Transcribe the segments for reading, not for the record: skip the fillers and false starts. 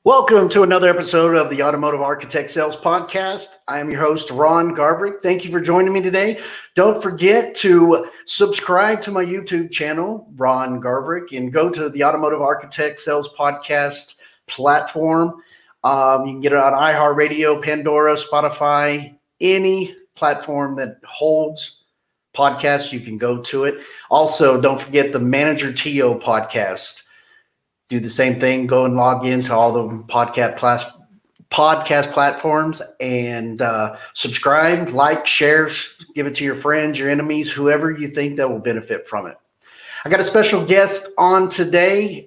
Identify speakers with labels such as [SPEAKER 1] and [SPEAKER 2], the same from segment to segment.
[SPEAKER 1] Welcome to another episode of the Automotive Architect Sales Podcast. I am your host, Ron Garverick. Thank you for joining me today. Don't forget to subscribe to my YouTube channel, Ron Garverick, and go to the Automotive Architect Sales Podcast platform. You can get it on iHeartRadio, Pandora, Spotify, any platform that holds podcasts, you can go to it. Also, don't forget the Manager TO podcast. Do the same thing. Go and log into all the podcast platforms and subscribe, like, share, give it to your friends, your enemies, whoever you think that will benefit from it. I got a special guest on today.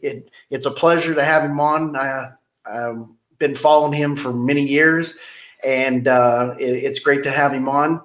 [SPEAKER 1] It's a pleasure to have him on. I've been following him for many years, and it's great to have him on.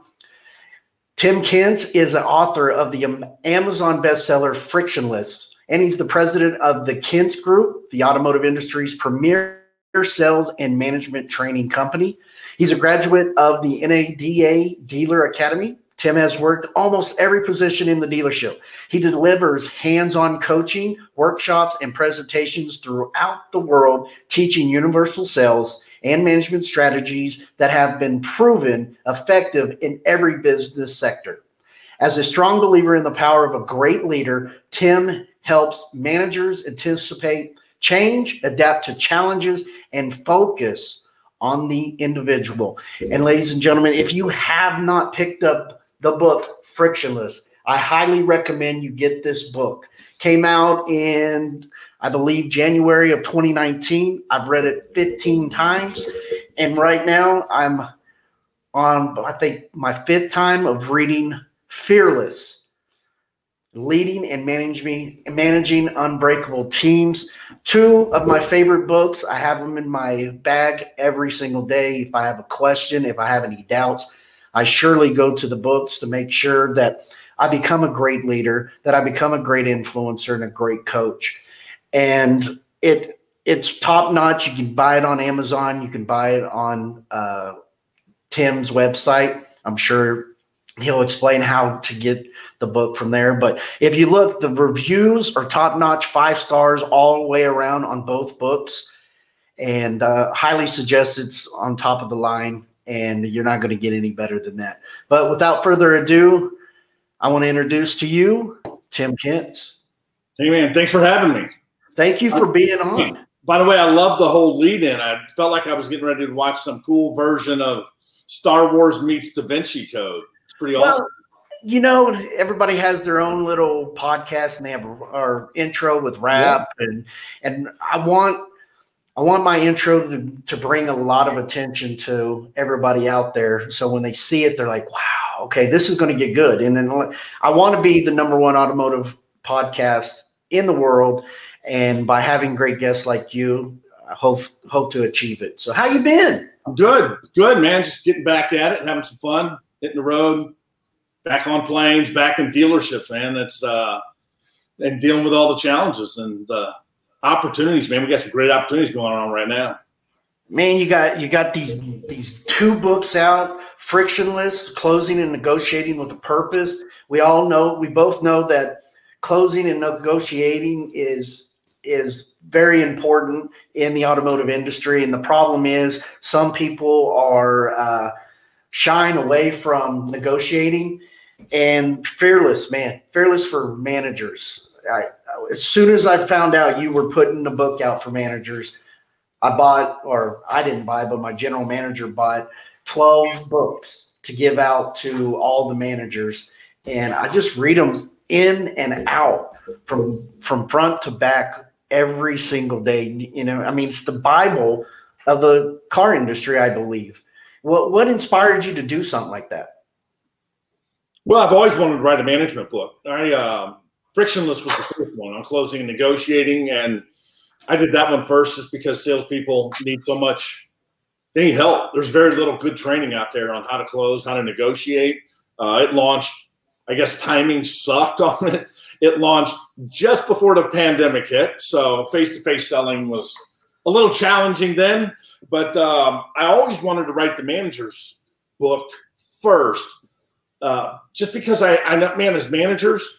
[SPEAKER 1] Tim Kintz is the author of the Amazon bestseller Frictionless. And he's the president of the Kintz Group, the automotive industry's premier sales and management training company. He's a graduate of the NADA Dealer Academy. Tim has worked almost every position in the dealership. He delivers hands-on coaching, workshops, and presentations throughout the world, teaching universal sales and management strategies that have been proven effective in every business sector. As a strong believer in the power of a great leader, Tim helps managers anticipate change, adapt to challenges, and focus on the individual. And ladies and gentlemen, if you have not picked up the book Frictionless, I highly recommend you get this book. Came out in, I believe, January of 2019. I've read it 15 times. And right now I'm on, I think, my 5th time of reading Fearless, Leading and Managing Unbreakable Teams. 2 of my favorite books. I have them in my bag every single day. If I have a question, if I have any doubts, I surely go to the books to make sure that I become a great leader, that I become a great influencer and a great coach. And it's top notch. You can buy it on Amazon. You can buy it on Tim's website. I'm sure he'll explain how to get the book from there. But if you look, the reviews are top-notch, 5 stars all the way around on both books. And highly suggest it's on top of the line, and you're not going to get any better than that. But without further ado, I want to introduce to you Tim Kintz.
[SPEAKER 2] Hey, man, thanks for having me.
[SPEAKER 1] Thank you for being on.
[SPEAKER 2] By the way, I love the whole lead-in. I felt like I was getting ready to watch some cool version of Star Wars meets Da Vinci Code. Pretty awesome.
[SPEAKER 1] Well, you know, everybody has their own little podcast, and they have our intro with rap, and I want my intro to bring a lot of attention to everybody out there. So when they see it, they're like, "Wow, okay, this is going to get good." And then I want to be the #1 automotive podcast in the world, and by having great guests like you, I hope to achieve it. So, how you been?
[SPEAKER 2] I'm good, man. Just getting back at it, having some fun. Hitting the road, back on planes, back in dealerships, man. It's and dealing with all the challenges and opportunities, man. We got some great opportunities going on right now.
[SPEAKER 1] Man, you got these 2 books out: Frictionless, Closing and Negotiating with a Purpose. We both know that closing and negotiating is very important in the automotive industry. And the problem is some people are shying away from negotiating. And Fearless, man, Fearless for managers. As soon as I found out you were putting the book out for managers, I didn't buy, but my general manager bought 12 books to give out to all the managers. And I just read them in and out from front to back every single day. You know, I mean, it's the Bible of the car industry, I believe. What inspired you to do something like that?
[SPEAKER 2] Well, I've always wanted to write a management book. Frictionless was the first one on closing and negotiating, and I did that one first just because salespeople need so much. They need help. There's very little good training out there on how to close, how to negotiate. It launched, I guess timing sucked on it. It launched just before the pandemic hit, so face-to-face selling was a little challenging then. But I always wanted to write the manager's book first, just because I know, man, as managers,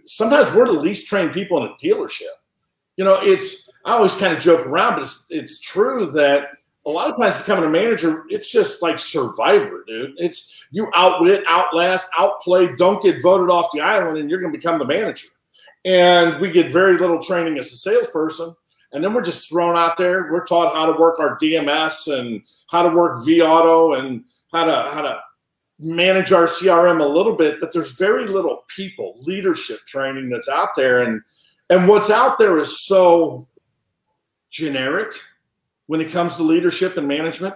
[SPEAKER 2] sometimes we're the least trained people in a dealership. I always kind of joke around, but it's true that a lot of times becoming a manager, it's just like Survivor, dude. It's you outwit, outlast, outplay, don't get voted off the island, and you're going to become the manager. And we get very little training as a salesperson. And then we're just thrown out there. We're taught how to work our DMS and how to work vAuto and how to manage our CRM a little bit. But there's very little leadership training that's out there. And what's out there is so generic when it comes to leadership and management.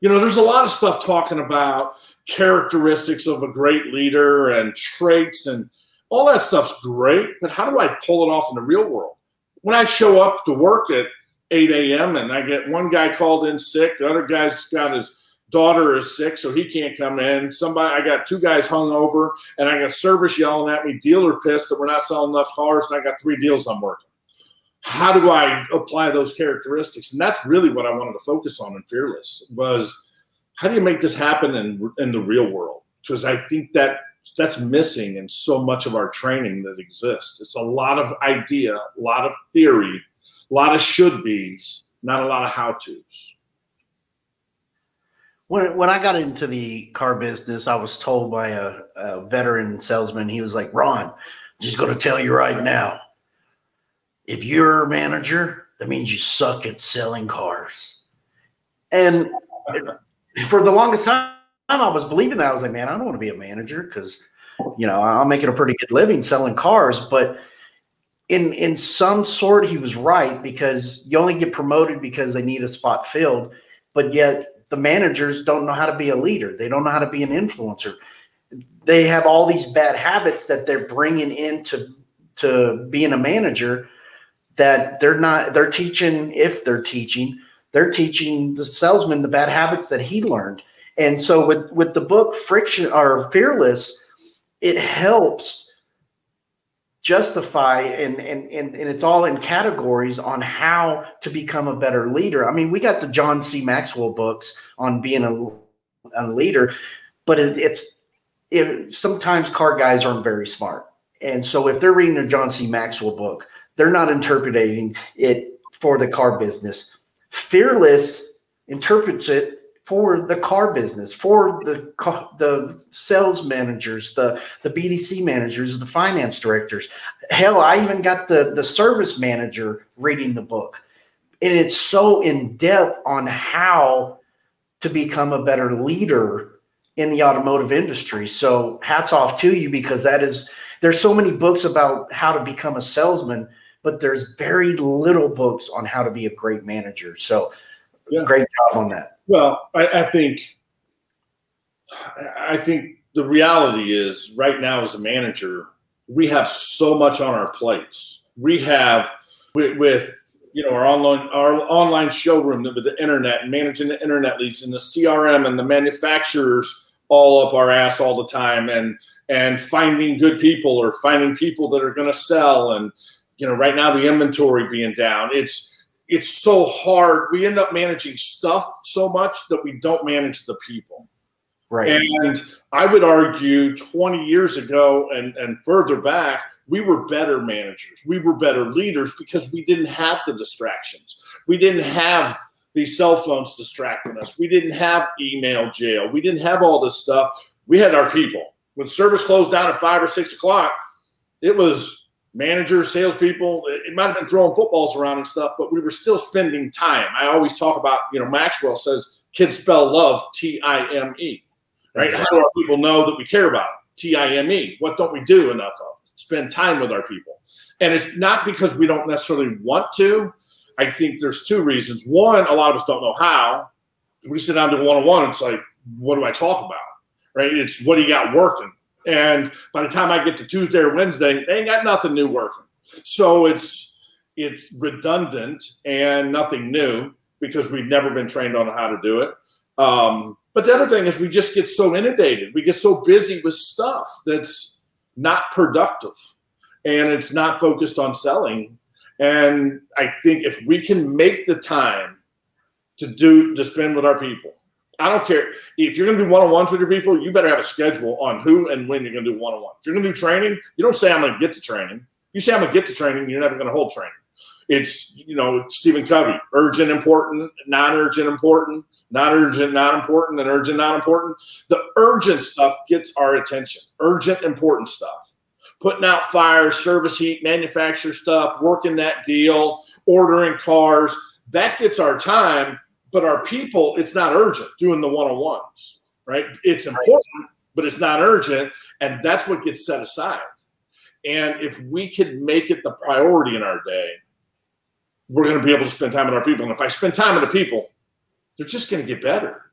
[SPEAKER 2] There's a lot of stuff talking about characteristics of a great leader and traits, and all that stuff's great. But how do I pull it off in the real world? When I show up to work at 8 a.m. and I get one guy called in sick, the other guy's got his daughter is sick, so he can't come in. I got 2 guys hung over, and I got service yelling at me, dealer pissed that we're not selling enough cars, and I got 3 deals I'm working. How do I apply those characteristics? And that's really what I wanted to focus on in Fearless, was how do you make this happen in the real world? Because I think that's missing in so much of our training that exists. It's a lot of idea, a lot of theory, a lot of should-bes, not a lot of how-tos.
[SPEAKER 1] When I got into the car business, I was told by a veteran salesman, he was like, Ron, I'm just going to tell you right now, if you're a manager, that means you suck at selling cars. And for the longest time, I was believing that. I was like, man, I don't want to be a manager because, I'm making a pretty good living selling cars. But in some sort, he was right, because you only get promoted because they need a spot filled. But yet the managers don't know how to be a leader. They don't know how to be an influencer. They have all these bad habits that they're bringing into being a manager that they're teaching the salesman the bad habits that he learned. And so with the book Friction or Fearless, it helps justify and it's all in categories on how to become a better leader. I mean, we got the John C. Maxwell books on being a leader, but sometimes car guys aren't very smart. And so if they're reading a John C. Maxwell book, they're not interpreting it for the car business. Fearless interprets it for the car business, for the sales managers, the BDC managers, the finance directors. Hell, I even got the service manager reading the book. And it's so in-depth on how to become a better leader in the automotive industry. So hats off to you, because there's so many books about how to become a salesman, but there's very little books on how to be a great manager. So great job on that.
[SPEAKER 2] Well, I think the reality is right now as a manager, we have so much on our plates. We have with our online showroom with the internet and managing the internet leads and the CRM and the manufacturers all up our ass all the time, and finding good people or finding people that are going to sell, and right now the inventory being down. It's so hard. We end up managing stuff so much that we don't manage the people.
[SPEAKER 1] Right.
[SPEAKER 2] And I would argue 20 years ago and further back, we were better managers. We were better leaders because we didn't have the distractions. We didn't have these cell phones distracting us. We didn't have email jail. We didn't have all this stuff. We had our people. When service closed down at 5 or 6 o'clock, it was managers, salespeople. It might have been throwing footballs around and stuff, but we were still spending time. I always talk about, Maxwell says kids spell love T-I-M-E, right? Exactly. How do our people know that we care about it? T-I-M-E. What don't we do enough of? Spend time with our people. And it's not because we don't necessarily want to. I think there's 2 reasons. One, a lot of us don't know how. We sit down to one-on-one, it's like, what do I talk about, right? It's what do you got working? And by the time I get to Tuesday or Wednesday, they ain't got nothing new working. So it's redundant and nothing new because we've never been trained on how to do it. But the other thing is we just get so inundated. We get so busy with stuff that's not productive and it's not focused on selling. And I think if we can make the time to spend with our people, I don't care. If you're going to do one-on-ones with your people, you better have a schedule on who and when you're going to do one-on-one. If you're going to do training, you don't say I'm going to get to training. You say I'm going to get to training, you're never going to hold training. It's, Stephen Covey, urgent, important, non-urgent, important, not urgent, not important, and urgent, not important. The urgent stuff gets our attention. Urgent, important stuff. Putting out fires, service heat, manufacturer stuff, working that deal, ordering cars, that gets our time. But our people, it's not urgent, doing the one-on-ones, right? It's important, but it's not urgent, and that's what gets set aside. And if we could make it the priority in our day, we're going to be able to spend time with our people. And if I spend time with the people, they're just going to get better.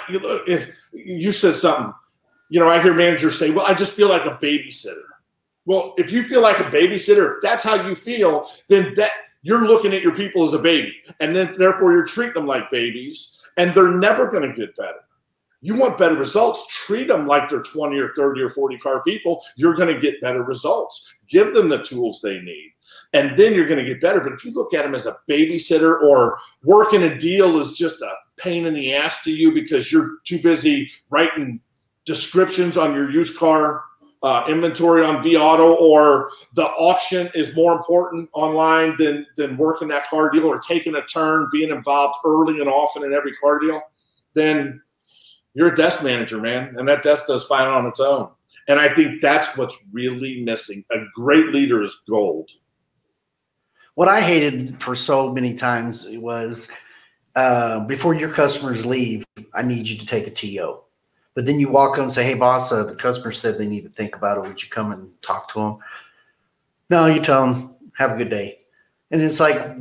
[SPEAKER 2] If you said something, I hear managers say, well, I just feel like a babysitter. Well, if you feel like a babysitter, if that's how you feel, then you're looking at your people as a baby. And then therefore you're treating them like babies, and they're never going to get better. You want better results, treat them like they're 20 or 30 or 40 car people. You're going to get better results. Give them the tools they need, and then you're going to get better. But if you look at them as a babysitter, or working a deal is just a pain in the ass to you because you're too busy writing descriptions on your used car inventory on vAuto, or the auction is more important online than working that car deal, or taking a turn, being involved early and often in every car deal, then you're a desk manager, man, and that desk does fine on its own. And I think that's what's really missing. A great leader is gold.
[SPEAKER 1] What I hated for so many times was before your customers leave, I need you to take a TO. But then you walk on and say, hey, boss, the customer said they need to think about it. Would you come and talk to them? No, you tell them, have a good day. And it's like,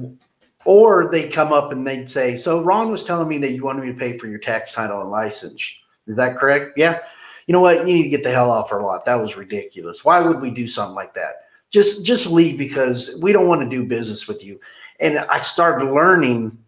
[SPEAKER 1] or they come up and they'd say, so Ron was telling me that you wanted me to pay for your tax, title, and license. Is that correct? Yeah. You know what? You need to get the hell off our lot. That was ridiculous. Why would we do something like that? Just leave, because we don't want to do business with you. And I started learning,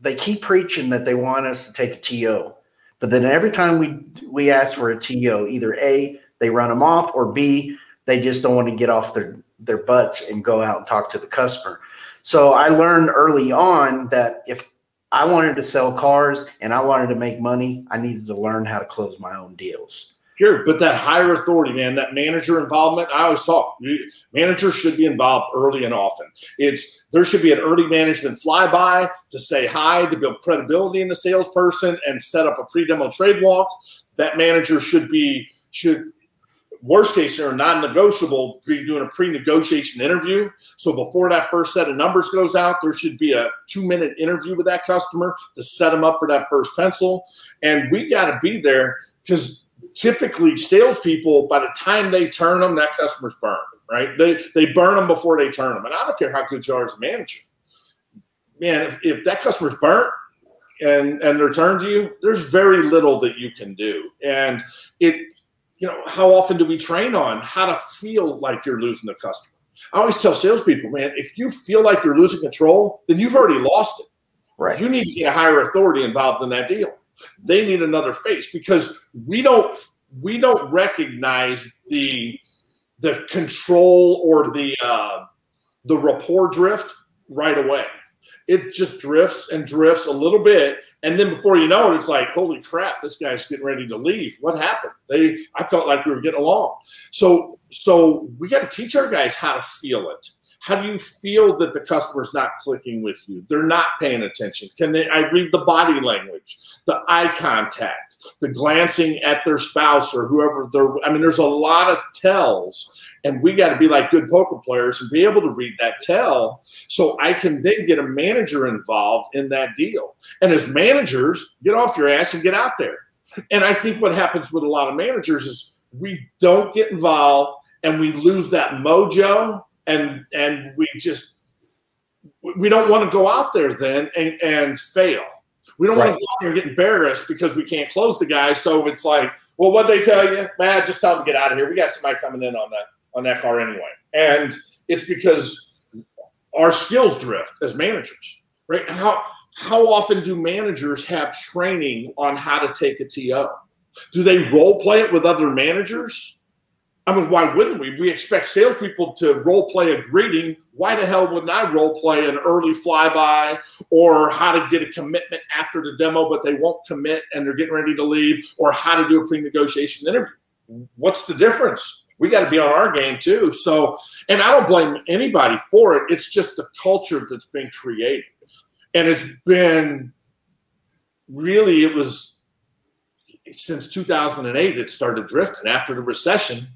[SPEAKER 1] they keep preaching that they want us to take a TO. But then every time we ask for a TO, either A, they run them off, or B, they just don't want to get off their butts and go out and talk to the customer. So I learned early on that if I wanted to sell cars and I wanted to make money, I needed to learn how to close my own deals.
[SPEAKER 2] Sure, but that higher authority, man, that manager involvement, I always thought managers should be involved early and often. There should be an early management flyby to say hi, to build credibility in the salesperson and set up a pre-demo trade walk. That manager should worst case scenario, non-negotiable, be doing a pre-negotiation interview. So before that first set of numbers goes out, there should be a 2-minute interview with that customer to set them up for that first pencil. And we got to be there, because typically salespeople, by the time they turn them, that customer's burned, right? They burn them before they turn them. And I don't care how good you are as a manager. Man, if that customer's burnt and they're turned to you, there's very little that you can do. And how often do we train on how to feel like you're losing the customer? I always tell salespeople, man, if you feel like you're losing control, then you've already lost it.
[SPEAKER 1] Right.
[SPEAKER 2] You need to get a higher authority involved in that deal. They need another face, because we don't recognize the control or the rapport drift right away. It just drifts and drifts a little bit, and then before you know it, it's like, holy crap, this guy's getting ready to leave. What happened? I felt like we were getting along. So we got to teach our guys how to feel it. How do you feel that the customer's not clicking with you? They're not paying attention. I read the body language, the eye contact, the glancing at their spouse or whoever there's a lot of tells, and we got to be like good poker players and be able to read that tell, so I can then get a manager involved in that deal. And as managers, get off your ass and get out there. And I think what happens with a lot of managers is we don't get involved and we lose that mojo. And we don't want to go out there then and fail. We don't want to go out there and get embarrassed because we can't close the guy. So it's like, well, what'd they tell you? Man, just tell them to get out of here. We got somebody coming in on that car anyway. And it's because our skills drift as managers, right? How often do managers have training on how to take a TO? Do they role play it with other managers? I mean, why wouldn't we? We expect salespeople to role play a greeting. Why the hell wouldn't I role play an early flyby, or how to get a commitment after the demo, but they won't commit and they're getting ready to leave, or how to do a pre-negotiation interview? What's the difference? we got to be on our game too. So, and I don't blame anybody for it. It's just the culture that's been created. And it's been really, it was since 2008, it started drifting. After the recession,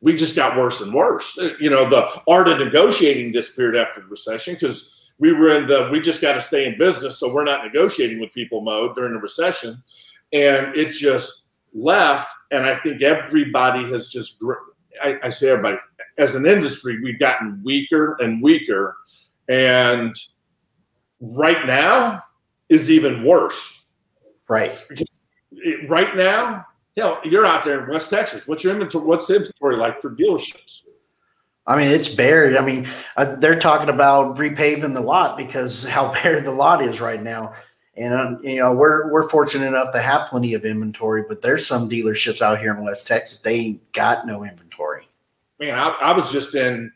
[SPEAKER 2] we just got worse and worse. You know, the art of negotiating disappeared after the recession because we were in the, we just got to stay in business, so we're not negotiating with people mode during the recession. And it just left. And I think everybody has just, I say everybody, as an industry, we've gotten weaker and weaker. And right now is even worse.
[SPEAKER 1] Right.
[SPEAKER 2] Because right now, you know, you're out there in West Texas. What's your inventory? What's the inventory like for dealerships?
[SPEAKER 1] I mean, it's bare. I mean, they're talking about repaving the lot because how bare the lot is right now. And, you know, we're fortunate enough to have plenty of inventory, but there's some dealerships out here in West Texas, they ain't got no inventory.
[SPEAKER 2] Man, I was just in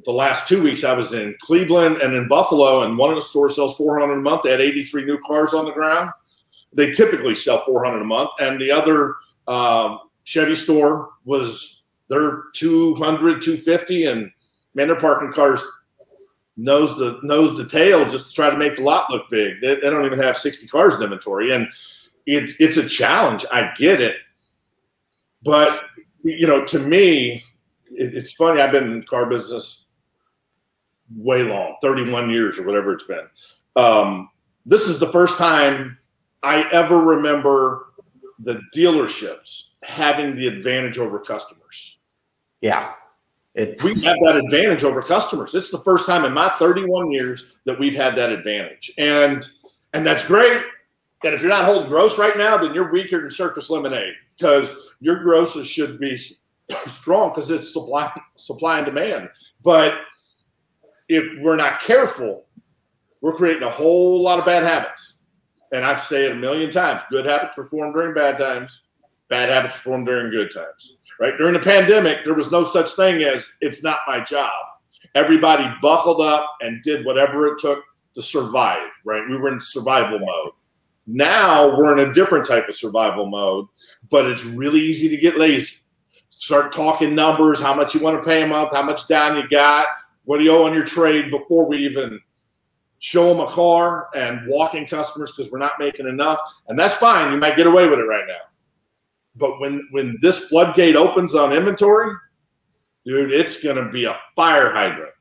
[SPEAKER 2] the last 2 weeks, I was in Cleveland and in Buffalo, and one of the stores sells 400 a month. They had 83 new cars on the ground. They typically sell 400 a month. And the other Chevy store was, they're 200, 250, and man, they're parking cars nose to tail just to try to make the lot look big. They don't even have 60 cars in inventory, and it's a challenge. I get it, but you know, to me, it's funny. I've been in the car business way long, 31 years or whatever it's been. This is the first time I ever remember the dealerships having the advantage over customers.
[SPEAKER 1] Yeah.
[SPEAKER 2] We have that advantage over customers. It's the first time in my 31 years that we've had that advantage. And that's great. And if you're not holding gross right now, then you're weaker than Circus Lemonade, because your grosses should be strong because it's supply and demand. But if we're not careful, we're creating a whole lot of bad habits. And I've said it a million times, good habits perform during bad times, bad habits perform during good times. Right? During the pandemic, there was no such thing as it's not my job. Everybody buckled up and did whatever it took to survive, right? We were in survival mode. Now we're in a different type of survival mode, but it's really easy to get lazy. Start talking numbers, how much you want to pay a month, how much down you got, what do you owe on your trade before we even show them a car, and walking customers because we're not making enough. And that's fine. You might get away with it right now. But when this floodgate opens on inventory, dude, it's going to be a fire hydrant.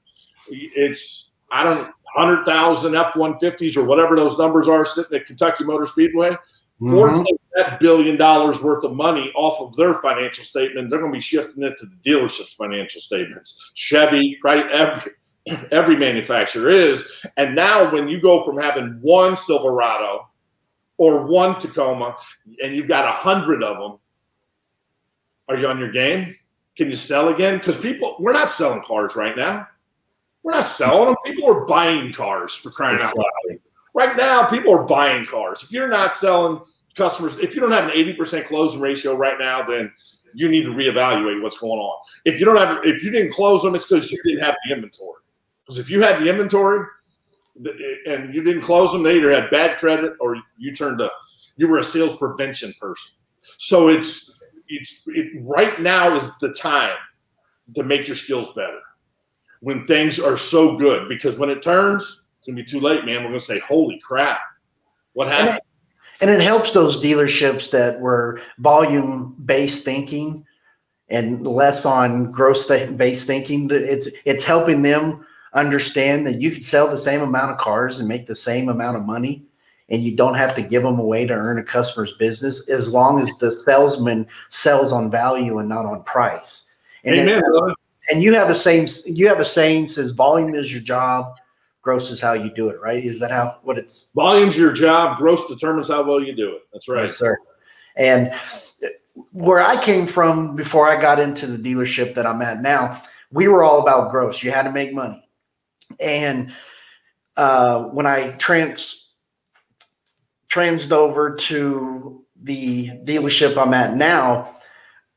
[SPEAKER 2] It's, 100,000 F-150s or whatever those numbers are sitting at Kentucky Motor Speedway. Ford takes that $1 billion worth of money off of their financial statement. They're going to be shifting it to the dealership's financial statements. Chevy, right? Every manufacturer is. And now when you go from having one Silverado or one Tacoma and you've got 100 of them, are you on your game? Can you sell again? Because we're not selling cars right now. We're not selling them. People are buying cars, for crying out loud. Right now, people are buying cars. If you're not selling customers, if you don't have an 80% closing ratio right now, then you need to reevaluate what's going on. If you didn't close them, it's because you didn't have the inventory. Because if you had the inventory and you didn't close them, they either had bad credit or you were a sales prevention person. So right now is the time to make your skills better when things are so good, because when it turns, it's going to be too late, man. We're going to say, holy crap, what happened?
[SPEAKER 1] And it helps those dealerships that were volume-based thinking and less on gross-based thinking. It's helping them understand that you can sell the same amount of cars and make the same amount of money, and you don't have to give them away to earn a customer's business, as long as the salesman sells on value and not on price. And
[SPEAKER 2] Amen.
[SPEAKER 1] And you have a saying says volume is your job, gross is how you do it, right? Is that what it's?
[SPEAKER 2] Volume's your job, gross determines how well you do it. That's right.
[SPEAKER 1] Yes, sir. And where I came from before I got into the dealership that I'm at now, we were all about gross. You had to make money. And when I transed over to the dealership I'm at now,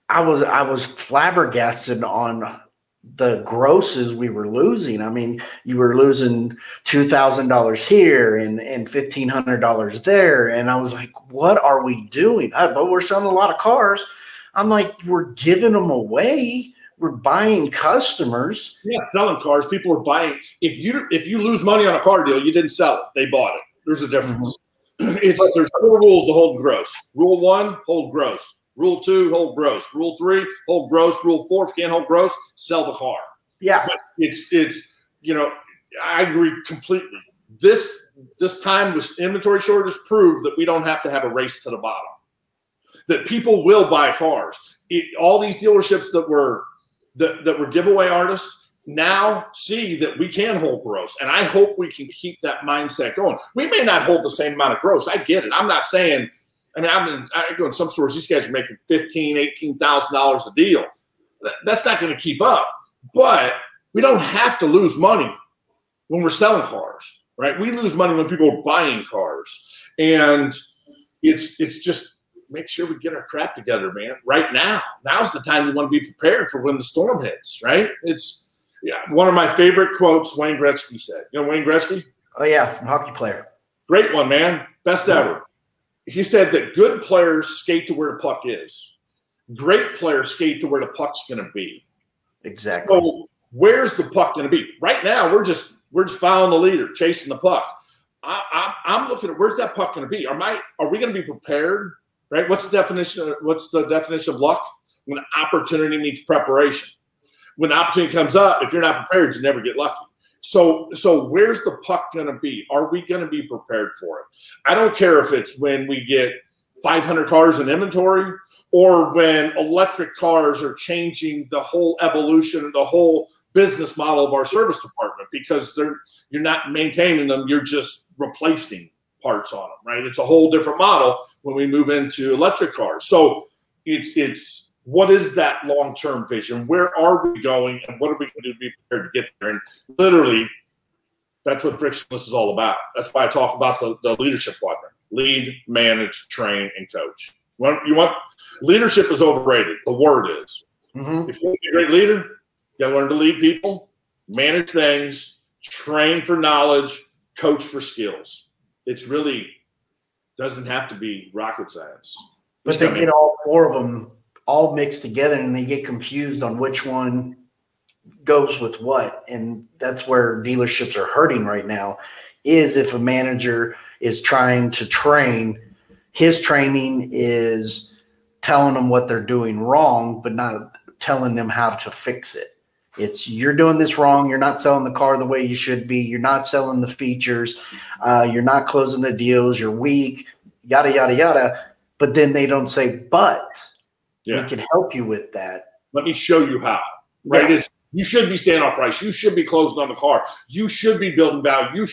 [SPEAKER 1] I was flabbergasted on the grosses we were losing. I mean, you were losing $2,000 here and $1,500 there. And I was like, what are we doing? But we're selling a lot of cars. I'm like, we're giving them away. we're buying customers.
[SPEAKER 2] Yeah, selling cars. People are buying. If you lose money on a car deal, you didn't sell it. They bought it. There's a difference. There's 4 rules to hold gross. Rule 1, hold gross. Rule 2, hold gross. Rule 3, hold gross. Rule 4, if you can't hold gross, sell the car.
[SPEAKER 1] Yeah.
[SPEAKER 2] But it's I agree completely. This time with inventory shortage proved that we don't have to have a race to the bottom. That people will buy cars. All these dealerships that were giveaway artists now see that we can hold gross. And I hope we can keep that mindset going. We may not hold the same amount of gross. I get it. I'm not saying, I go in some stores, these guys are making $15,000, $18,000 a deal. That's not going to keep up. But we don't have to lose money when we're selling cars, right? We lose money when people are buying cars. And it's just make sure we get our crap together, man, right now. Now's the time you want to be prepared for when the storm hits, right? One of my favorite quotes Wayne Gretzky said. You know Wayne Gretzky?
[SPEAKER 1] Oh, yeah, hockey player.
[SPEAKER 2] Great one, man. Best ever. He said that good players skate to where the puck is. Great players skate to where the puck's going to be.
[SPEAKER 1] Exactly.
[SPEAKER 2] So where's the puck going to be? Right now, we're just following the leader, chasing the puck. I'm looking at where's that puck going to be? Are we going to be prepared? Right? What's the definition of luck? When opportunity meets preparation. When opportunity comes up, if you're not prepared, you never get lucky. So where's the puck going to be? Are we going to be prepared for it? I don't care if it's when we get 500 cars in inventory or when electric cars are changing the whole evolution, the whole business model of our service department, because you're not maintaining them, you're just replacing parts on them, right? It's a whole different model when we move into electric cars. So it's what is that long-term vision? Where are we going, and what are we going to do to be prepared to get there? And literally, that's what Frictionless is all about. That's why I talk about the leadership quadrant: lead, manage, train, and coach. Leadership is overrated. The word is. Mm-hmm. If you want to be a great leader, you got to learn to lead people, manage things, train for knowledge, coach for skills. It's really doesn't have to be rocket science.
[SPEAKER 1] But they get all 4 of them all mixed together, and they get confused on which one goes with what. And that's where dealerships are hurting right now, is if a manager is trying to train, his training is telling them what they're doing wrong, but not telling them how to fix it. It's you're doing this wrong. You're not selling the car the way you should be. You're not selling the features. You're not closing the deals. You're weak, yada, yada, yada. But then they don't say, but we can help you with that.
[SPEAKER 2] Let me show you how, right? Yeah. You should be staying on price. You should be closing on the car. You should be building value.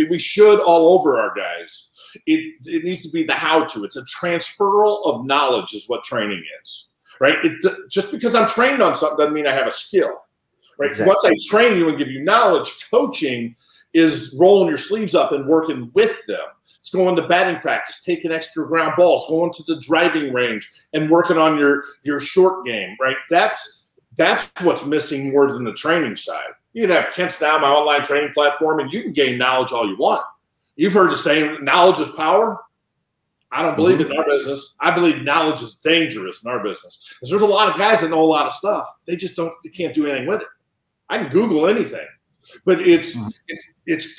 [SPEAKER 2] We should all over our guys. It needs to be the how-to. It's a transferal of knowledge is what training is, right? Just because I'm trained on something doesn't mean I have a skill. Right. Exactly. Once I train you and give you knowledge, coaching is rolling your sleeves up and working with them. It's going to batting practice, taking extra ground balls, going to the driving range and working on your short game. Right. That's what's missing more than the training side. You can have Kintz now, my online training platform, and you can gain knowledge all you want. You've heard the saying, knowledge is power. I don't believe it in our business. I believe knowledge is dangerous in our business. Because there's a lot of guys that know a lot of stuff. They can't do anything with it. I can Google anything, but it's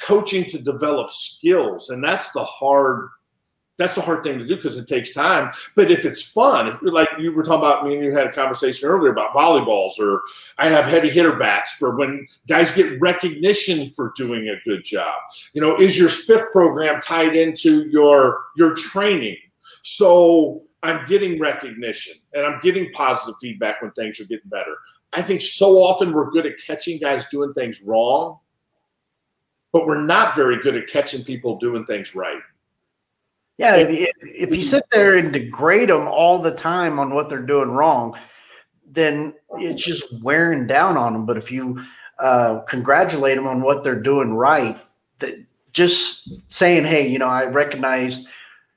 [SPEAKER 2] coaching to develop skills, and that's the hard thing to do because it takes time. But if it's fun, if like you were talking about, me and you had a conversation earlier about volleyballs, or I have heavy hitter bats for when guys get recognition for doing a good job. You know, is your SPIF program tied into your training? So I'm getting recognition and I'm getting positive feedback when things are getting better. I think so often we're good at catching guys doing things wrong, but we're not very good at catching people doing things right.
[SPEAKER 1] Yeah, if you sit there and degrade them all the time on what they're doing wrong, then it's just wearing down on them. But if you congratulate them on what they're doing right, just saying, hey, you know, I recognize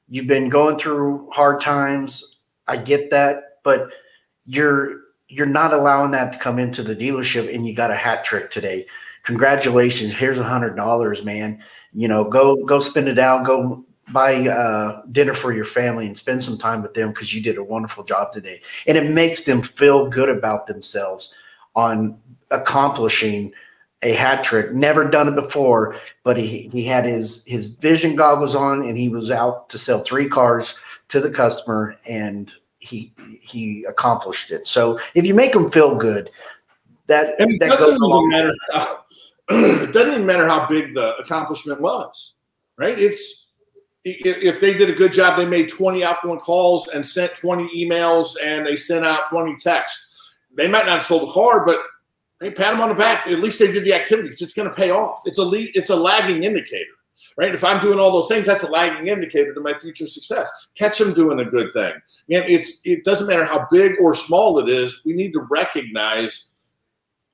[SPEAKER 1] you've been going through hard times. I get that, but you're not allowing that to come into the dealership, and you got a hat trick today. Congratulations. Here's $100, man. You know, go spend it out. Go buy dinner for your family and spend some time with them because you did a wonderful job today. And it makes them feel good about themselves. on accomplishing a hat trick. Never done it before, but he had his vision goggles on, and he was out to sell 3 cars to the customer, and he accomplished it. So if you make them feel good, that
[SPEAKER 2] doesn't even matter. It doesn't even matter how big the accomplishment was, right? If they did a good job, they made 20 outgoing calls and sent 20 emails, and they sent out 20 texts. They might not have sold a car, but hey, pat them on the back. At least they did the activities. It's going to pay off. It's a lagging indicator, right? If I'm doing all those things, that's a lagging indicator to my future success. Catch them doing a good thing. And it doesn't matter how big or small it is. We need to recognize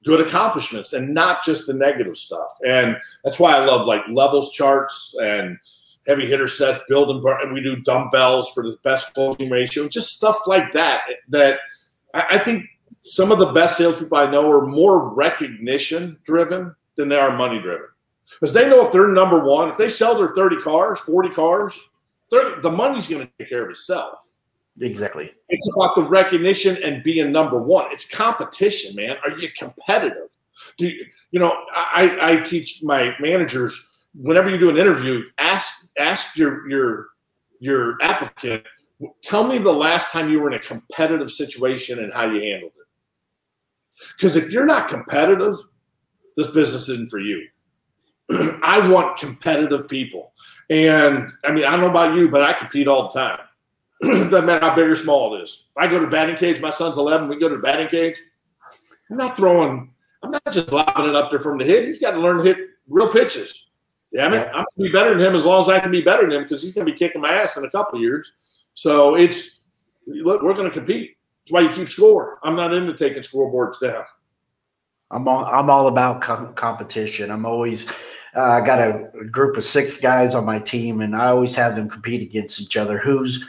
[SPEAKER 2] good accomplishments and not just the negative stuff. And that's why I love like levels charts and heavy hitter sets, and we do dumbbells for the best closing ratio, just stuff like that. That I think some of the best salespeople I know are more recognition driven than they are money driven, because they know if they're number one, if they sell their 30 cars, 40 cars, the money's going to take care of itself.
[SPEAKER 1] Exactly.
[SPEAKER 2] It's about the recognition and being number one. It's competition, man. Are you competitive? I teach my managers, whenever you do an interview, ask your applicant, tell me the last time you were in a competitive situation and how you handled it. Because if you're not competitive, this business isn't for you. I want competitive people. And I mean, I don't know about you, but I compete all the time. Doesn't matter how big or small it is. If I go to batting cage, my son's 11, we go to the batting cage, I'm not just lobbing it up there from the hit. He's got to learn to hit real pitches. Yeah, I'm going to be better than him as long as I can be better than him, because he's going to be kicking my ass in a couple of years. So look, we're going to compete. That's why you keep score. I'm not into taking scoreboards down.
[SPEAKER 1] I'm all about competition. I'm always I got a group of 6 guys on my team, and I always have them compete against each other. Who's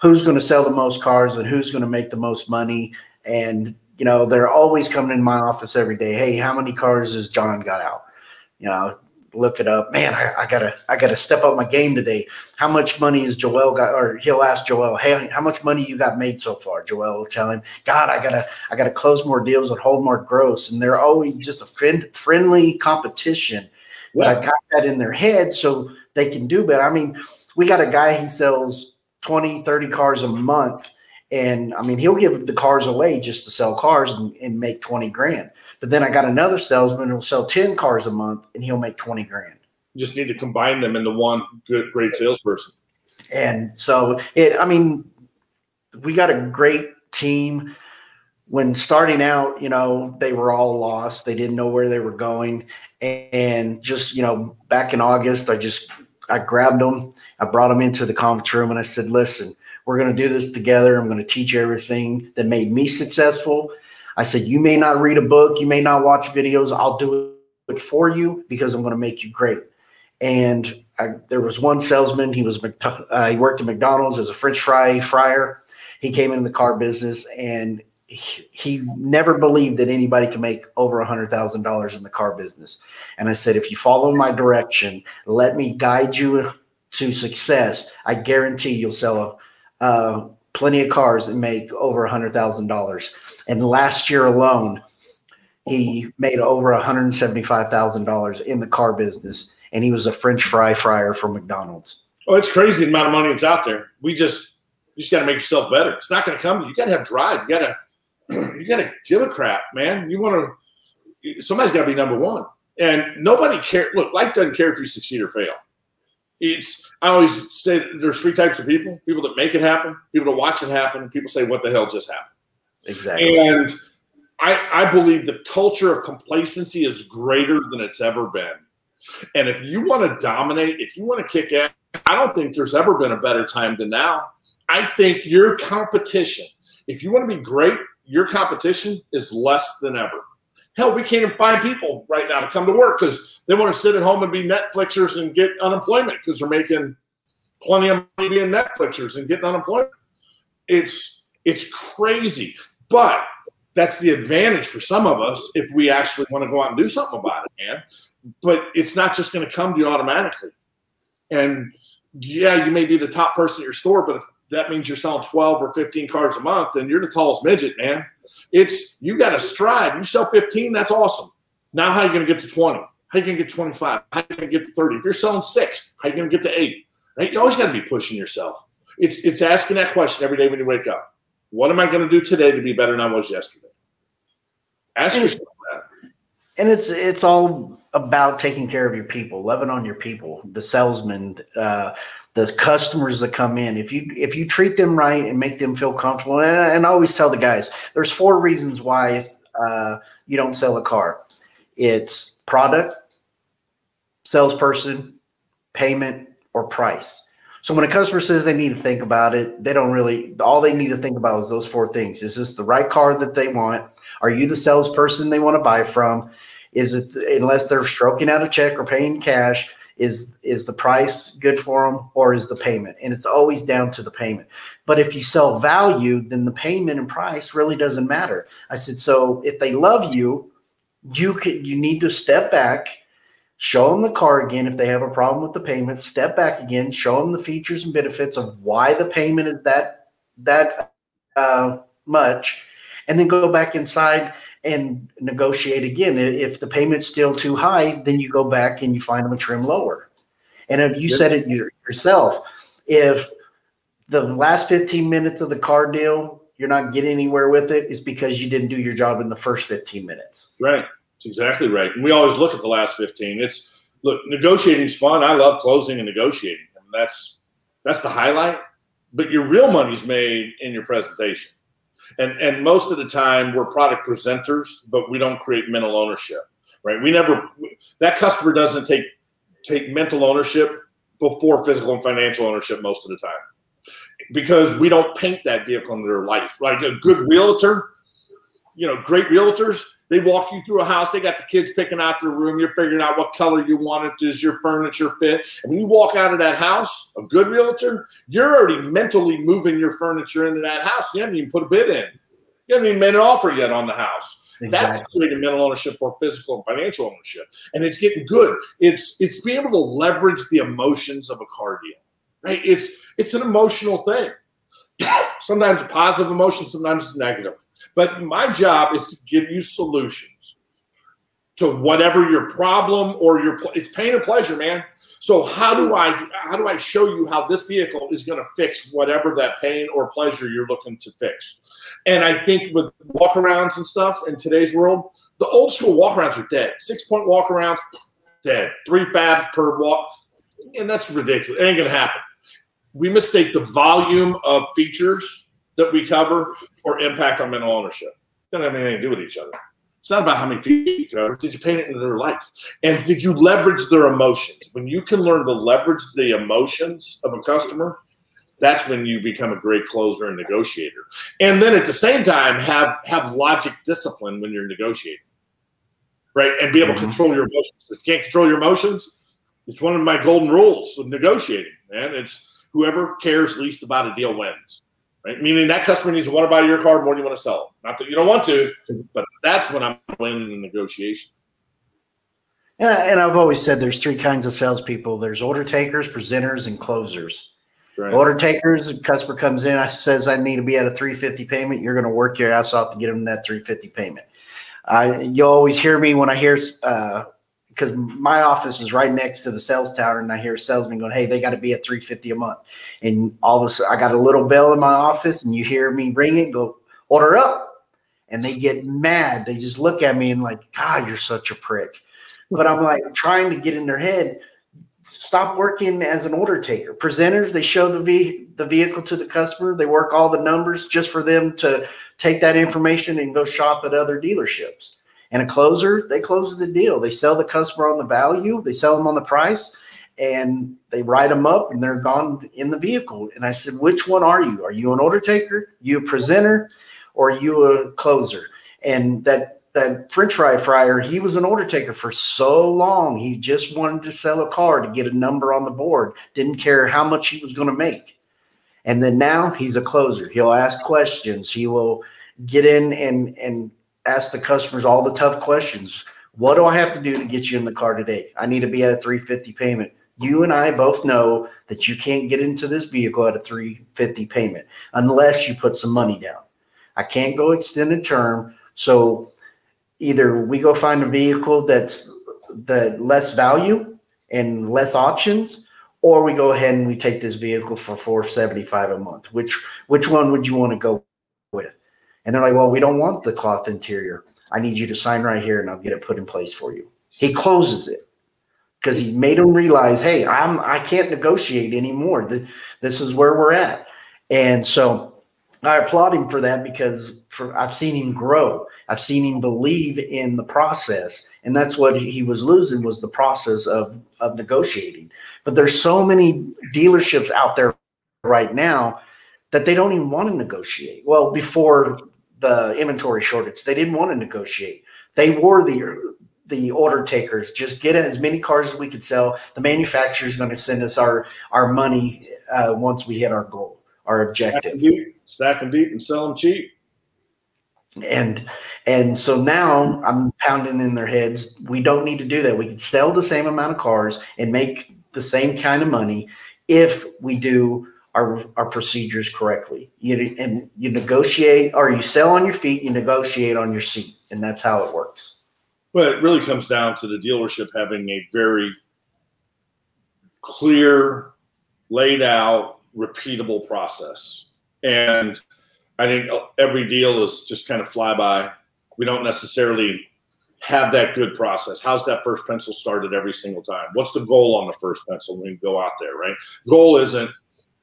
[SPEAKER 1] going to sell the most cars and who's going to make the most money? And they're always coming in my office every day. Hey, how many cars has John got out? Look it up. Man, I gotta step up my game today. How much money is Joel got? Or he'll ask Joel, hey, how much money you got made so far? Joel will tell him, God, I gotta close more deals and hold more gross. And they're always just a friendly competition. But I got that in their head so they can do better. I mean, we got a guy, he sells 20, 30 cars a month. And I mean, he'll give the cars away just to sell cars and make 20 grand. But then I got another salesman who'll sell 10 cars a month and he'll make 20 grand.
[SPEAKER 2] You just need to combine them into one great salesperson.
[SPEAKER 1] And so we got a great team. When starting out, they were all lost. They didn't know where they were going. And just, back in August, I grabbed them. I brought them into the conference room and I said, listen, we're going to do this together. I'm going to teach you everything that made me successful. I said, you may not read a book. You may not watch videos. I'll do it for you because I'm going to make you great. And there was one salesman. He worked at McDonald's as a French fry fryer. He came into the car business, and he never believed that anybody could make over $100,000 in the car business. And I said, if you follow my direction, let me guide you to success, I guarantee you'll sell plenty of cars and make over $100,000. And last year alone, he made over $175,000 in the car business, and he was a French fry fryer for McDonald's.
[SPEAKER 2] Oh, it's crazy the amount of money that's out there. You just got to make yourself better. It's not going to come to you. You got to have drive. You got to give a crap, man. Somebody's got to be number one. And nobody cares. Look, life doesn't care if you succeed or fail. I always say there's 3 types of people: people that make it happen, people that watch it happen, and people say, what the hell just happened?
[SPEAKER 1] Exactly.
[SPEAKER 2] And I believe the culture of complacency is greater than it's ever been. And if you want to dominate, if you want to kick ass, I don't think there's ever been a better time than now. I think your competition, if you want to be great, your competition is less than ever. Hell, we can't even find people right now to come to work because they want to sit at home and be Netflixers and get unemployment because they're making plenty of money being Netflixers and getting unemployment. It's crazy. But that's the advantage for some of us if we actually want to go out and do something about it, man. But it's not just going to come to you automatically. And, yeah, you may be the top person at your store, but if that means you're selling 12 or 15 cars a month, then you're the tallest midget, man. It's you got a stride. You sell 15, that's awesome. Now how are you going to get to 20? How are you going to get to 25? How are you going to get to 30? If you're selling 6, how are you going to get to 8? Right? You always got to be pushing yourself. It's asking that question every day when you wake up. What am I going to do today to be better than I was yesterday? Ask yourself that.
[SPEAKER 1] And it's all about taking care of your people, loving on your people, the salesmen, the customers that come in. If you treat them right and make them feel comfortable, and I always tell the guys, there's 4 reasons why you don't sell a car. It's product, salesperson, payment, or price. So when a customer says they need to think about it, they don't really, all they need to think about is those 4 things. Is this the right car that they want? Are you the salesperson they want to buy from? Is it, unless they're stroking out a check or paying cash, is the price good for them, or is the payment? And it's always down to the payment. But if you sell value, then the payment and price really doesn't matter. I said, so if they love you, you need to step back, show them the car again. If they have a problem with the payment, step back again, show them the features and benefits of why the payment is that much, and then go back inside and negotiate again. If the payment's still too high, then you go back and you find them a trim lower. And if you said it yourself, if the last 15 minutes of the car deal, you're not getting anywhere with it, is because you didn't do your job in the first 15 minutes.
[SPEAKER 2] Right. That's exactly right. And we always look at the last 15. Look, negotiating is fun. I love closing and negotiating. I mean, that's the highlight. But your real money's made in your presentation. And most of the time we're product presenters, but we don't create mental ownership, right? That customer doesn't take mental ownership before physical and financial ownership most of the time, because we don't paint that vehicle in their life. Like a good realtor, great realtors, they walk you through a house. They got the kids picking out their room. You're figuring out what color you want it. Does your furniture fit? And when you walk out of that house, a good realtor, you're already mentally moving your furniture into that house. You haven't even put a bid in. You haven't even made an offer yet on the house. Exactly. That's creating mental ownership for physical and financial ownership. And it's getting good. It's being able to leverage the emotions of a car deal, right? It's an emotional thing. Sometimes a positive emotion, sometimes it's negative. But my job is to give you solutions to whatever your problem or it's pain and pleasure, man. So how do I show you how this vehicle is going to fix whatever that pain or pleasure you're looking to fix? And I think with walkarounds and stuff in today's world, the old school walkarounds are dead. 6-point walkarounds, dead. 3 fabs per walk, and that's ridiculous. It ain't going to happen. We mistake the volume of features that we cover for impact on mental ownership. It doesn't have anything to do with each other. It's not about how many features you cover. Did you paint it into their life? And did you leverage their emotions? When you can learn to leverage the emotions of a customer, that's when you become a great closer and negotiator. And then at the same time, have logic discipline when you're negotiating, right? And be able to control your emotions. If you can't control your emotions, it's one of my golden rules of negotiating, man. It's whoever cares least about a deal wins. Right? Meaning that customer needs to want to buy your car more than you want to sell it. Not that you don't want to, but that's when I'm winning the negotiation.
[SPEAKER 1] And I've always said there's 3 kinds of salespeople. There's order takers, presenters, and closers. Right. Order takers, the customer comes in, says, I need to be at a $350 payment. You're going to work your ass off to get them that $350 payment. You'll always hear me when I hear because my office is right next to the sales tower, and I hear a salesman going, hey, they got to be at $350 a month. And all of a sudden, I got a little bell in my office, and you hear me ring it, go, order up. And they get mad. They just look at me and like, God, you're such a prick. But I'm like trying to get in their head, stop working as an order taker. Presenters, they show the vehicle to the customer. They work all the numbers just for them to take that information and go shop at other dealerships. And a closer, they close the deal. They sell the customer on the value. They sell them on the price, and they write them up, and they're gone in the vehicle. And I said, which one are you? Are you an order taker? You a presenter? Or are you a closer? And that French fry fryer, he was an order taker for so long. He just wanted to sell a car to get a number on the board. Didn't care how much he was going to make. And then now he's a closer. He'll ask questions. He will get in and ask the customers all the tough questions. What do I have to do to get you in the car today? I need to be at a $350 payment. You and I both know that you can't get into this vehicle at a $350 payment unless you put some money down. I can't go extended term. So either we go find a vehicle that's the less value and less options, or we go ahead and we take this vehicle for $475 a month. Which one would you want to go with? And they're like, well, we don't want the cloth interior. I need you to sign right here and I'll get it put in place for you. He closes it because he made them realize, hey, I can't negotiate anymore. This is where we're at. And so I applaud him for that, because I've seen him grow. I've seen him believe in the process. And that's what he was losing, was the process of negotiating. But there's so many dealerships out there right now that they don't even want to negotiate. Well, before the inventory shortage, they didn't want to negotiate. They were the order takers. Just get as many cars as we could sell. The manufacturer is going to send us our money once we hit our goal, our objective.
[SPEAKER 2] Stack them deep and sell them cheap.
[SPEAKER 1] And so now I'm pounding in their heads, we don't need to do that. We can sell the same amount of cars and make the same kind of money if we do our procedures correctly. You negotiate, or you sell on your feet, you negotiate on your seat, and that's how it works.
[SPEAKER 2] Well, it really comes down to the dealership having a very clear, laid out, repeatable process. And I think every deal is just kind of flyby. We don't necessarily have that good process. How's that first pencil started every single time? What's the goal on the first pencil when you go out there, right? Goal isn't,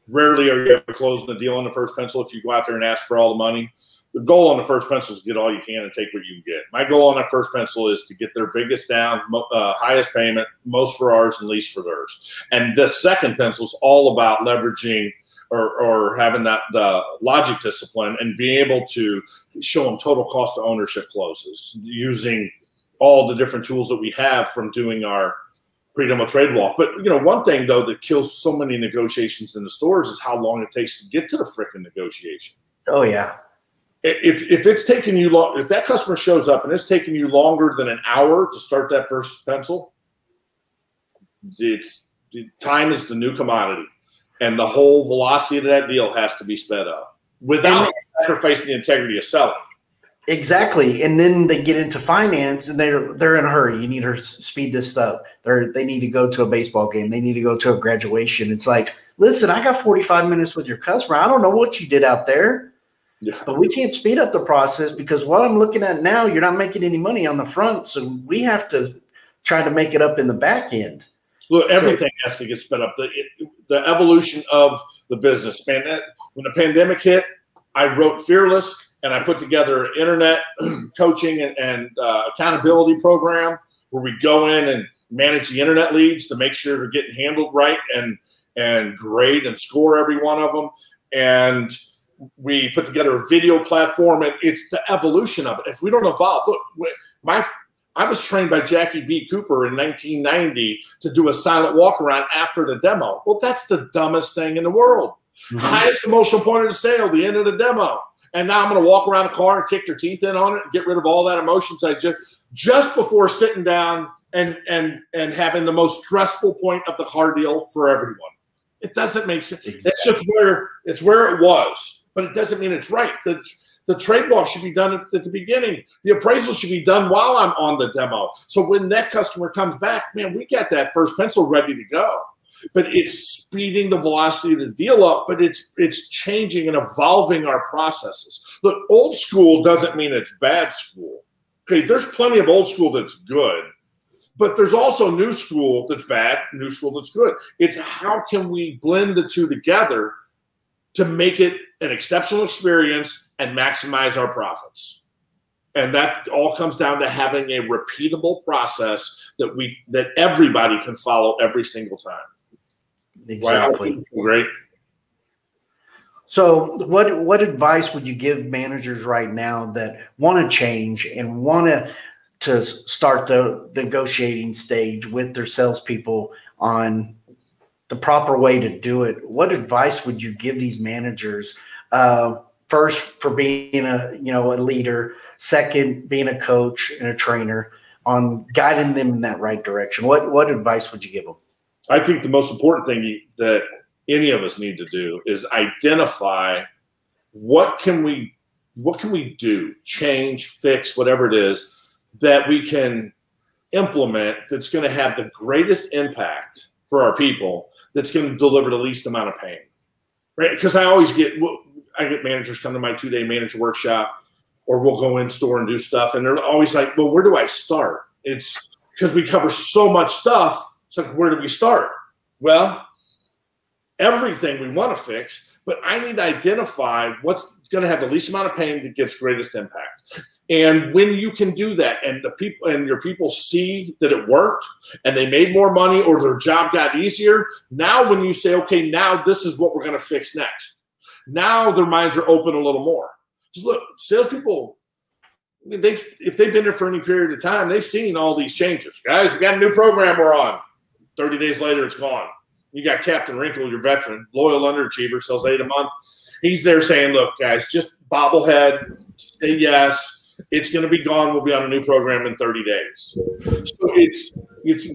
[SPEAKER 2] rarely are you ever closing the deal on the first pencil if you go out there and ask for all the money. The goal on the first pencil is to get all you can and take what you can get. My goal on that first pencil is to get their biggest down, highest payment, most for ours and least for theirs. And the second pencil is all about leveraging or having that logic discipline and being able to show them total cost of ownership closes using all the different tools that we have from doing our pre-demo trade walk. But, one thing, though, that kills so many negotiations in the stores is how long it takes to get to the frickin' negotiation.
[SPEAKER 1] Oh, yeah.
[SPEAKER 2] If it's taking you long, if that customer shows up and it's taking you longer than an hour to start that first pencil, time is the new commodity. And the whole velocity of that deal has to be sped up without sacrificing the integrity of selling.
[SPEAKER 1] Exactly. And then they get into finance and they're in a hurry. You need to speed this up. They need to go to a baseball game. They need to go to a graduation. It's like, listen, I got 45 minutes with your customer. I don't know what you did out there. Yeah. But we can't speed up the process, because what I'm looking at now, you're not making any money on the front. So we have to try to make it up in the back end.
[SPEAKER 2] Look, everything has to get sped up. The evolution of the business, man. When the pandemic hit, I wrote Fearless, and I put together an internet coaching and accountability program where we go in and manage the internet leads to make sure they're getting handled right and grade and score every one of them. And we put together a video platform, and it's the evolution of it. If we don't evolve, look, I was trained by Jackie B. Cooper in 1990 to do a silent walk around after the demo. Well, that's the dumbest thing in the world. Mm-hmm. Highest emotional point of the sale, the end of the demo. And now I'm going to walk around the car and kick their teeth in on it and get rid of all that emotions I just before sitting down and having the most stressful point of the car deal for everyone. It doesn't make sense. Exactly. It's where it was. But it doesn't mean it's right. The trade walk should be done at the beginning. The appraisal should be done while I'm on the demo. So when that customer comes back, man, we got that first pencil ready to go. But it's speeding the velocity of the deal up, but it's changing and evolving our processes. Look, old school doesn't mean it's bad school. Okay, there's plenty of old school that's good, but there's also new school that's bad, new school that's good. It's how can we blend the two together to make it an exceptional experience and maximize our profits. And that all comes down to having a repeatable process that everybody can follow every single time.
[SPEAKER 1] Exactly.
[SPEAKER 2] Wow. Great.
[SPEAKER 1] So what advice would you give managers right now that want to change and want to start the negotiating stage with their salespeople on the proper way to do it? What advice would you give these managers? First, for being a leader. Second, being a coach and a trainer, on guiding them in that right direction. What advice would you give them?
[SPEAKER 2] I think the most important thing that any of us need to do is identify what can we what can we do, change, fix, whatever it is that we can implement that's going to have the greatest impact for our people, that's going to deliver the least amount of pain, right? Because I get managers come to my 2-day manager workshop, or we'll go in store and do stuff, and they're always like, well, where do I start? It's because we cover so much stuff. It's like, where do we start? Well, everything we want to fix, but I need to identify what's going to have the least amount of pain that gets greatest impact. And when you can do that, and your people see that it worked, and they made more money, or their job got easier, now when you say, okay, now this is what we're going to fix next, now their minds are open a little more. Just look, salespeople, if they've been there for any period of time, they've seen all these changes. Guys, we got a new program we're on. 30 days later, it's gone. You got Captain Wrinkle, your veteran, loyal underachiever, sells 8 a month. He's there saying, look, guys, just bobblehead, say yes. It's going to be gone. We'll be on a new program in 30 days. So it's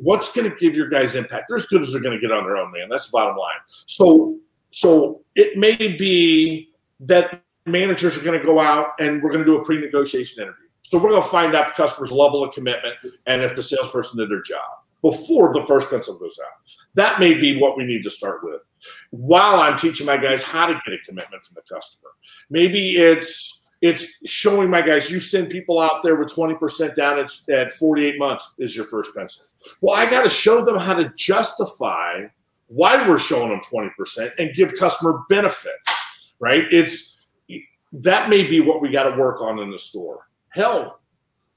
[SPEAKER 2] what's going to give your guys impact. They're as good as they're going to get on their own, man. That's the bottom line. So it may be that managers are going to go out and we're going to do a pre-negotiation interview. So we're going to find out the customer's level of commitment and if the salesperson did their job before the first pencil goes out. That may be what we need to start with, while I'm teaching my guys how to get a commitment from the customer. Maybe it's showing my guys, you send people out there with 20% down at 48 months is your first pencil. Well, I got to show them how to justify why we're showing them 20% and give customer benefits, right? That may be what we got to work on in the store. Hell,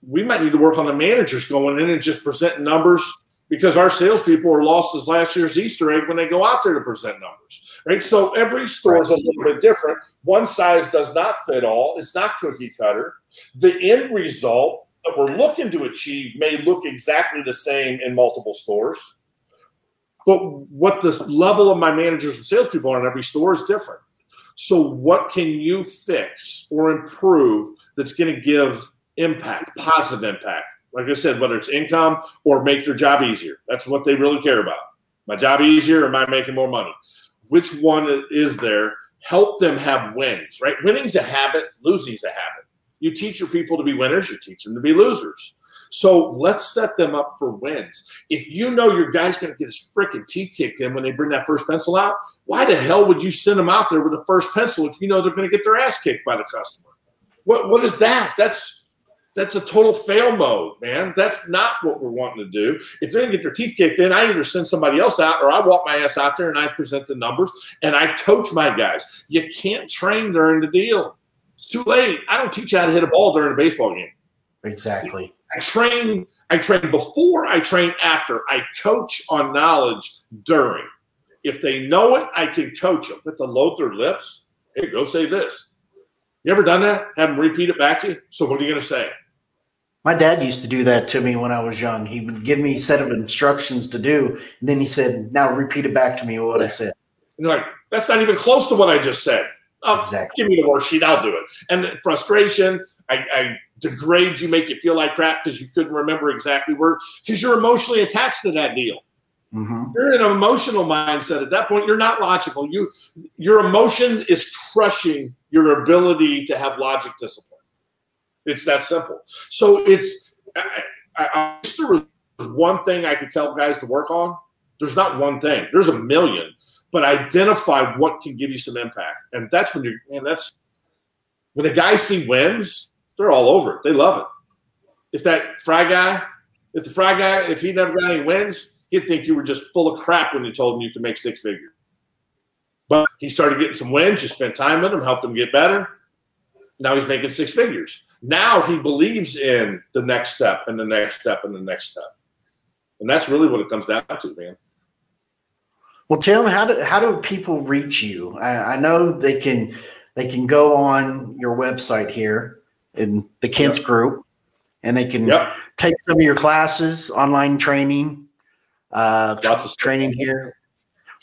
[SPEAKER 2] we might need to work on the managers going in and just presenting numbers, because our salespeople are lost as last year's Easter egg when they go out there to present numbers, right? So every store is a little bit different. One size does not fit all. It's not cookie cutter. The end result that we're looking to achieve may look exactly the same in multiple stores, but what the level of my managers and salespeople are in every store is different. So what can you fix or improve that's going to give impact, positive impact? Like I said, whether it's income or make their job easier. That's what they really care about. My job easier, or am I making more money? Which one is there? Help them have wins, right? Winning's a habit, losing's a habit. You teach your people to be winners, you teach them to be losers. So let's set them up for wins. If you know your guy's going to get his freaking teeth kicked in when they bring that first pencil out, why the hell would you send them out there with the first pencil if you know they're going to get their ass kicked by the customer? What is that? That's a total fail mode, man. That's not what we're wanting to do. If they're going to get their teeth kicked in, I either send somebody else out, or I walk my ass out there and I present the numbers and I coach my guys. You can't train during the deal. It's too late. I don't teach you how to hit a ball during a baseball game.
[SPEAKER 1] Exactly.
[SPEAKER 2] I train before, I train after. I coach on knowledge during. If they know it, I can coach them. But to load their lips, hey, go say this. You ever done that? Have them repeat it back to you? So what are you going to say?
[SPEAKER 1] My dad used to do that to me when I was young. He would give me a set of instructions to do, and then he said, now repeat it back to me what I said.
[SPEAKER 2] And you're like, that's not even close to what I just said. Oh,
[SPEAKER 1] exactly.
[SPEAKER 2] Give me the worksheet, I'll do it. And the frustration, I degrade you, make you feel like crap because you couldn't remember exactly where, because you're emotionally attached to that deal. Mm-hmm. You're in an emotional mindset. At that point, you're not logical. Your emotion is crushing your ability to have logic discipline. It's that simple. So there was one thing I could tell guys to work on. There's not one thing. There's a million. But identify what can give you some impact. And that's when when the guys see wins, they're all over it. They love it. If the fry guy, if he never got any wins, he'd think you were just full of crap when you told him you could make 6 figures. But he started getting some wins. You spent time with him, helped him get better. Now he's making 6 figures. Now he believes in the next step and the next step and the next step. And that's really what it comes down to, man.
[SPEAKER 1] Well, Tim, how do people reach you? I know they can go on your website here in the Kintz group, and they can take some of your classes, online training, training here.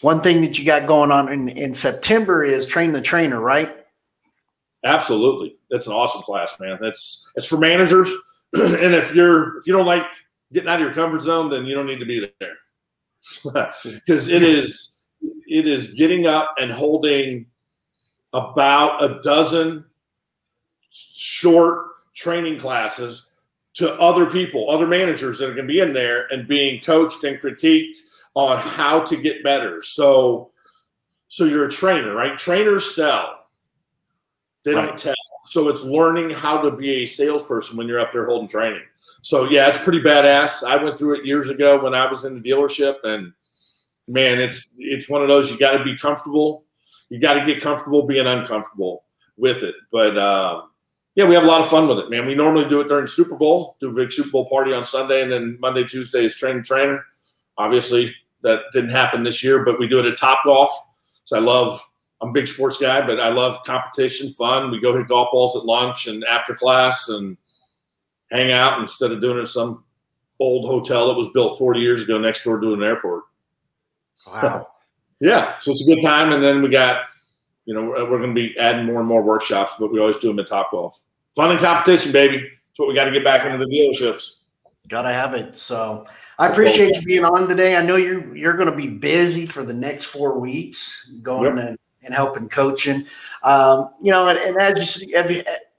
[SPEAKER 1] One thing that you got going on in September is Train the Trainer, right?
[SPEAKER 2] Absolutely. That's an awesome class, man. It's for managers. And if you don't like getting out of your comfort zone, then you don't need to be there. Because it is getting up and holding about a dozen short training classes to other people, other managers that are going to be in there and being coached and critiqued on how to get better. So you're a trainer, right? Trainers sell. They don't tell. So it's learning how to be a salesperson when you're up there holding training. So yeah, it's pretty badass. I went through it years ago when I was in the dealership, and man, it's one of those, you got to be comfortable. You got to get comfortable being uncomfortable with it. But yeah, we have a lot of fun with it, man. We normally do it during Super Bowl, do a big Super Bowl party on Sunday, and then Monday, Tuesday is trainer. Obviously, that didn't happen this year, but we do it at Topgolf. So I'm a big sports guy, but I love competition, fun. We go hit golf balls at lunch and after class and hang out instead of doing it in some old hotel that was built 40 years ago next door to an airport.
[SPEAKER 1] Wow.
[SPEAKER 2] Yeah, so it's a good time. And then we got, we're going to be adding more and more workshops, but we always do them at Topgolf. Fun and competition, baby. That's what we got to get back into the dealerships.
[SPEAKER 1] Got to have it. So I appreciate you being on today. I know you're going to be busy for the next 4 weeks going and helping coaching. And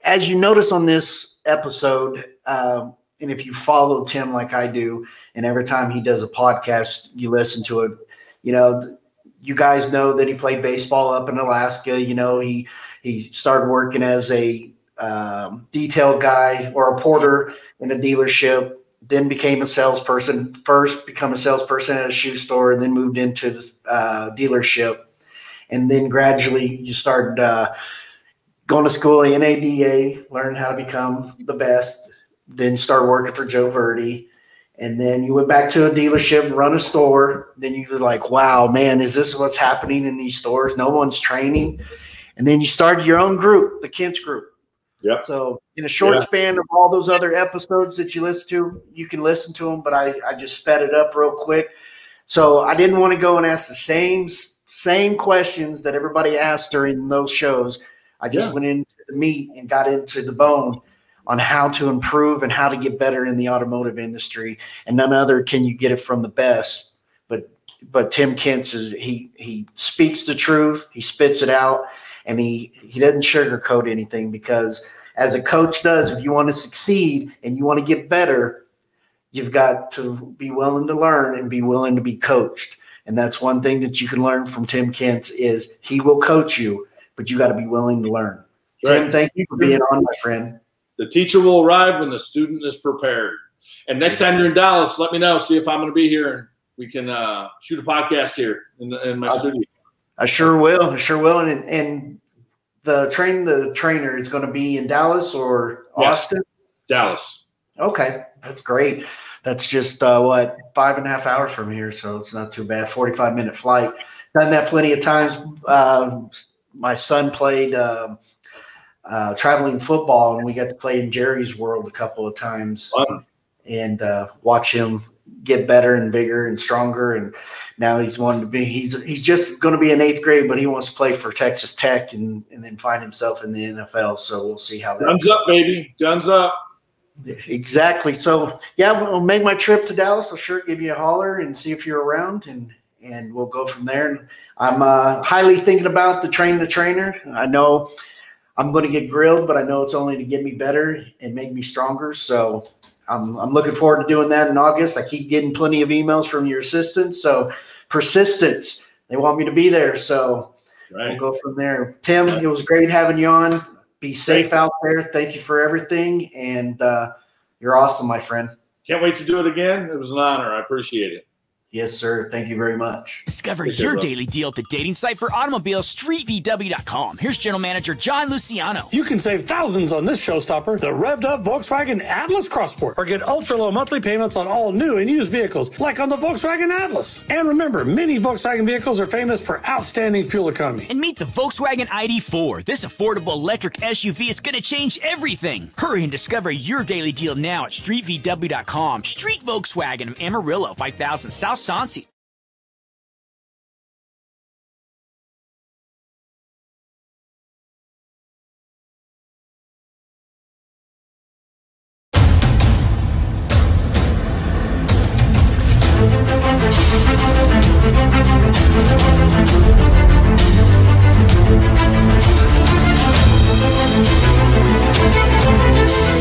[SPEAKER 1] as you notice on this episode, and if you follow Tim like I do, and every time he does a podcast, you listen to it, you guys know that he played baseball up in Alaska. He started working as a detail guy or a porter in a dealership, then became a salesperson, first become a salesperson at a shoe store, and then moved into the dealership. And then gradually you started going to school, NADA, learn how to become the best, then start working for Joe Verdi. And then you went back to a dealership and run a store. Then you were like, wow, man, is this what's happening in these stores? No one's training. And then you started your own group, the Kintz group.
[SPEAKER 2] Yep.
[SPEAKER 1] So in a short span of all those other episodes that you listen to, you can listen to them, but I just sped it up real quick. So I didn't want to go and ask the same questions that everybody asked during those shows. I just went into the meat and got into the bone on how to improve and how to get better in the automotive industry. And none other can you get it from the best. But Tim Kintz he speaks the truth, he spits it out, and he doesn't sugarcoat anything, because as a coach does, if you want to succeed and you want to get better, you've got to be willing to learn and be willing to be coached. And that's one thing that you can learn from Tim Kintz is he will coach you, but you got to be willing to learn. Right. Tim, thank you for being on, my friend.
[SPEAKER 2] The teacher will arrive when the student is prepared. And next time you're in Dallas, let me know. See if I'm going to be here. We can shoot a podcast here in my studio.
[SPEAKER 1] I sure will. And the trainer is going to be in Dallas or Austin?
[SPEAKER 2] Dallas. Okay.
[SPEAKER 1] That's great. That's just 5.5 hours from here. So it's not too bad. 45-minute flight. Done that plenty of times. My son played traveling football, and we got to play in Jerry's World a couple of times and watch him get better and bigger and stronger. And now he's just going to be in 8th grade, but he wants to play for Texas Tech and then find himself in the NFL. So we'll see how that
[SPEAKER 2] goes. Guns up, baby. Guns up.
[SPEAKER 1] Exactly. So yeah, we'll make my trip to Dallas. I'll sure give you a holler and see if you're around, and we'll go from there. And I'm highly thinking about the Train the Trainer. I know I'm going to get grilled, but I know it's only to get me better and make me stronger. So I'm looking forward to doing that in August. I keep getting plenty of emails from your assistants. So persistence, they want me to be there. So we'll go from there. Tim, it was great having you on. Be safe out there. Thank you for everything. And you're awesome, my friend.
[SPEAKER 2] Can't wait to do it again. It was an honor. I appreciate it.
[SPEAKER 1] Yes, sir. Thank you very much.
[SPEAKER 3] Discover your daily deal at the dating site for automobiles, StreetVW.com. Here's General Manager John Luciano.
[SPEAKER 4] You can save thousands on this showstopper, the revved-up Volkswagen Atlas Crossport, or get ultra-low monthly payments on all new and used vehicles, like on the Volkswagen Atlas. And remember, many Volkswagen vehicles are famous for outstanding fuel economy.
[SPEAKER 3] And meet the Volkswagen ID4. This affordable electric SUV is going to change everything. Hurry and discover your daily deal now at StreetVW.com. Street Volkswagen of Amarillo, 5000 South Sonsi.
[SPEAKER 5] Bye.